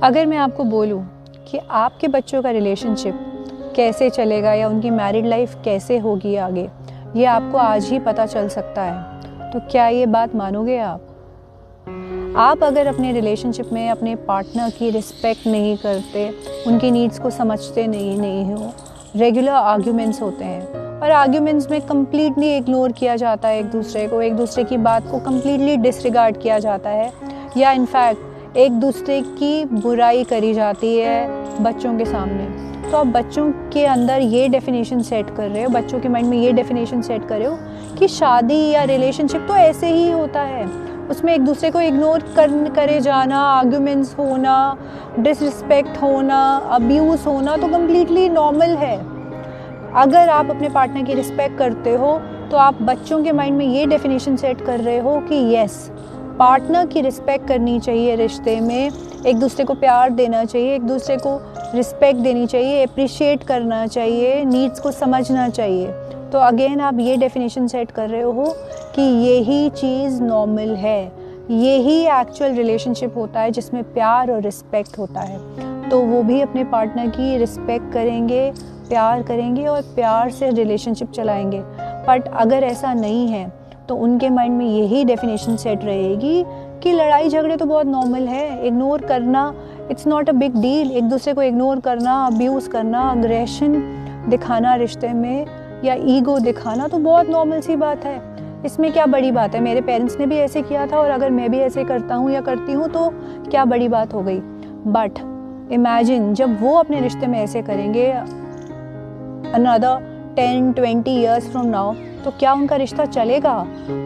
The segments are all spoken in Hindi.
अगर मैं आपको बोलूं कि आपके बच्चों का रिलेशनशिप कैसे चलेगा या उनकी मैरिड लाइफ कैसे होगी आगे, ये आपको आज ही पता चल सकता है, तो क्या ये बात मानोगे आप अगर अपने रिलेशनशिप में अपने पार्टनर की रिस्पेक्ट नहीं करते, उनकी नीड्स को समझते नहीं हो, रेगुलर आर्ग्यूमेंट्स होते हैं और आर्ग्यूमेंट्स में कम्प्लीटली इग्नोर किया जाता है एक दूसरे की बात को कम्प्लीटली डिसरिगार्ड किया जाता है या इनफैक्ट एक दूसरे की बुराई करी जाती है बच्चों के सामने, तो आप बच्चों के अंदर ये डेफिनेशन सेट कर रहे हो, बच्चों के माइंड में ये डेफिनेशन सेट कर रहे हो कि शादी या रिलेशनशिप तो ऐसे ही होता है, उसमें एक दूसरे को इग्नोर करे जाना, आर्ग्यूमेंट्स होना, डिसरिस्पेक्ट होना, अब्यूज़ होना तो कम्प्लीटली नॉर्मल है। अगर आप अपने पार्टनर की रिस्पेक्ट करते हो तो आप बच्चों के माइंड में ये डेफिनेशन सेट कर रहे हो कि यस, पार्टनर की रिस्पेक्ट करनी चाहिए, रिश्ते में एक दूसरे को प्यार देना चाहिए, एक दूसरे को रिस्पेक्ट देनी चाहिए, अप्रिशिएट करना चाहिए, नीड्स को समझना चाहिए। तो अगेन आप ये डेफिनेशन सेट कर रहे हो कि यही चीज़ नॉर्मल है, यही एक्चुअल रिलेशनशिप होता है जिसमें प्यार और रिस्पेक्ट होता है। तो वो भी अपने पार्टनर की रिस्पेक्ट करेंगे, प्यार करेंगे और प्यार से रिलेशनशिप चलाएंगे। बट अगर ऐसा नहीं है तो उनके माइंड में यही डेफिनेशन सेट रहेगी कि लड़ाई झगड़े तो बहुत नॉर्मल है, इग्नोर करना it's not a big deal, एक दूसरे को इग्नोर करना, अब्यूज़ करना, अग्रेशन दिखाना रिश्ते में या ईगो दिखाना तो बहुत नॉर्मल सी बात है, इसमें क्या बड़ी बात है। मेरे पेरेंट्स ने भी ऐसे किया था और अगर मैं भी ऐसे करता हूँ या करती हूँ तो क्या बड़ी बात हो गई। बट इमेजिन जब वो अपने रिश्ते में ऐसे करेंगे अनदर 10-20 ईयर्स फ्रॉम नाउ, तो क्या उनका रिश्ता चलेगा?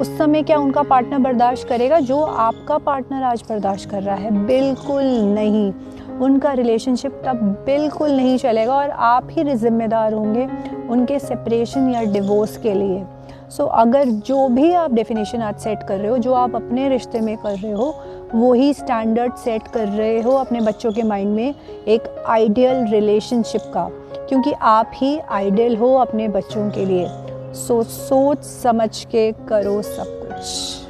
उस समय क्या उनका पार्टनर बर्दाश्त करेगा जो आपका पार्टनर आज बर्दाश्त कर रहा है? बिल्कुल नहीं। उनका रिलेशनशिप तब बिल्कुल नहीं चलेगा और आप ही जिम्मेदार होंगे उनके सेपरेशन या डिवोर्स के लिए। सो अगर जो भी आप डेफिनेशन आज सेट कर रहे हो, जो आप अपने रिश्ते में कर रहे हो, वही स्टैंडर्ड सेट कर रहे हो अपने बच्चों के माइंड में एक आइडियल रिलेशनशिप का, क्योंकि आप ही आइडियल हो अपने बच्चों के लिए। सोच समझ के करो सब कुछ।